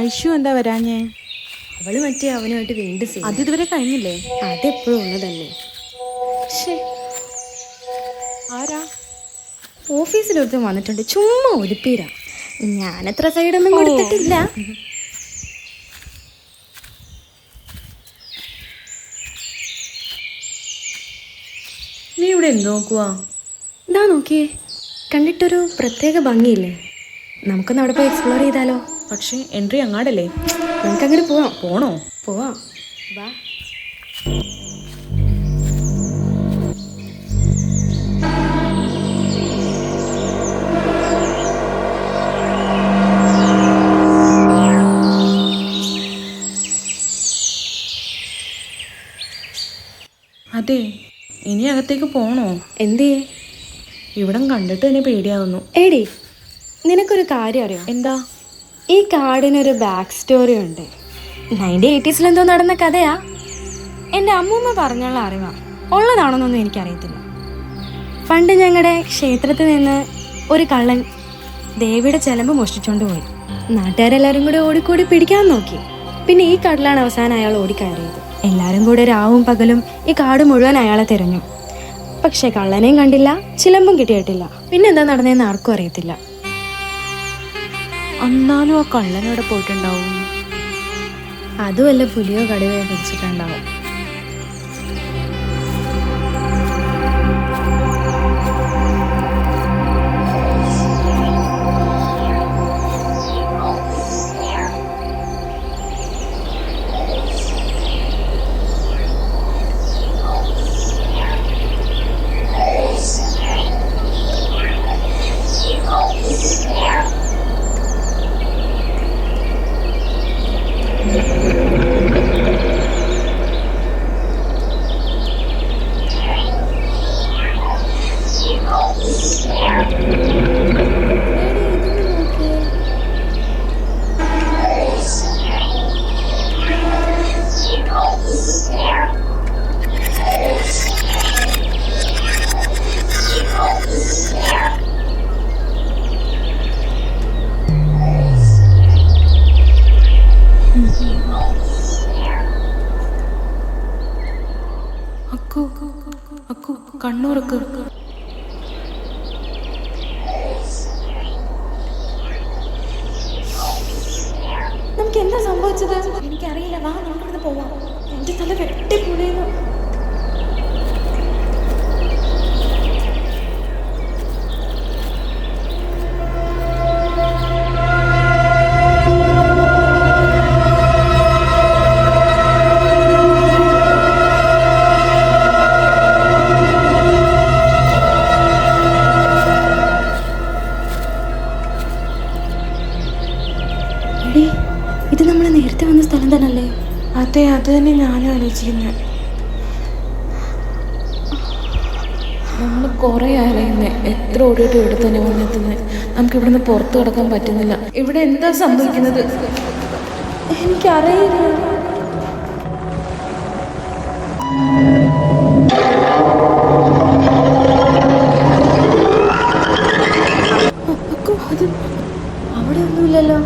ഐഷു എന്താ വരാഞ്ഞേ? അവള് മറ്റേ അവനുമായിട്ട് വീണ്ടും സീൻ. അത് ഇതുവരെ കഴിഞ്ഞില്ലേ? അതെപ്പോഴും ഉള്ളതല്ലേ. പക്ഷേ ആരാ? ഓഫീസിലൊരുത്തം വന്നിട്ടുണ്ട്, ചുമ്മാ ഒലിപ്പീരാ. ഞാനത്ര സൈഡൊന്നും കൊടുത്തിട്ടില്ല. നീ ഇവിടെ എന്ത് നോക്കുവാ? ഇതാ നോക്കിയേ, കണ്ടിട്ടൊരു പ്രത്യേക ഭംഗിയില്ലേ? നമുക്കൊന്ന് അവിടെ പോയി എക്സ്പ്ലോർ ചെയ്താലോ? പക്ഷേ എൻട്രി അങ്ങാടല്ലേ? നമുക്കങ്ങോട്ട് പോവാം. പോണോ? പോവാം, വാ. അതെ, ഇനി അകത്തേക്ക് പോണോ? എന്തേ? ഇവിടം കണ്ടിട്ട് എന്നെ പേടിയാവുന്നു. എടി, നിനക്കൊരു കാര്യം അറിയോ? എന്താ? ഈ കാടിനൊരു ബാക്ക് സ്റ്റോറി ഉണ്ട്. 1980s എന്തോ നടന്ന കഥയാ. എൻ്റെ അമ്മൂമ്മ പറഞ്ഞുള്ള അറിവാ, ഉള്ളതാണെന്നൊന്നും എനിക്കറിയത്തില്ല. പണ്ട് ഞങ്ങളുടെ ക്ഷേത്രത്തിൽ നിന്ന് ഒരു കള്ളൻ ദേവിയുടെ ചെലമ്പ് മോഷ്ടിച്ചോണ്ട് പോയി. നാട്ടുകാരെല്ലാവരും കൂടെ ഓടിക്കൂടി പിടിക്കാൻ നോക്കി. പിന്നെ ഈ കാട്ടിലാണ് അവസാനം അയാൾ ഓടിക്കയറിയത്. എല്ലാവരും കൂടെ രാവും പകലും ഈ കാട് മുഴുവൻ അയാളെ തിരഞ്ഞു. പക്ഷെ കള്ളനെയും കണ്ടില്ല, ചിലമ്പും കിട്ടിയിട്ടില്ല. പിന്നെ എന്താ നടന്നതെന്ന് ആർക്കും അറിയത്തില്ല. എന്നാലും ആ കള്ളനോടെ പോയിട്ടുണ്ടാവും. അതുമല്ല, പുലിയോ കടുവയോ പിടിച്ചിട്ടുണ്ടാവും. കണ്ണൂർക്ക് നമുക്ക് എന്താ സംഭവിച്ചത്? എനിക്കറിയില്ല. വാ, നമുക്കിവിടെ പോവാം. എൻ്റെ തല വെട്ടിപ്പുളിയുന്നു. ഇത് നമ്മൾ നേരത്തെ വന്ന സ്ഥലം തന്നെയല്ലേ? അതെ, അത് തന്നെ ഞാനും ആലോചിക്കുന്നത്. നമ്മൾ കുറേ അറിയുന്നത്, എത്ര ഓടിയിട്ട് ഇവിടെ തന്നെ വന്നെത്തുന്നത്. നമുക്ക് ഇവിടുന്ന് പുറത്ത് കിടക്കാൻ പറ്റുന്നില്ല. ഇവിടെ എന്താ സംഭവിക്കുന്നത് എനിക്കറിയില്ല. അത് അവിടെ ഒന്നുമില്ലല്ലോ.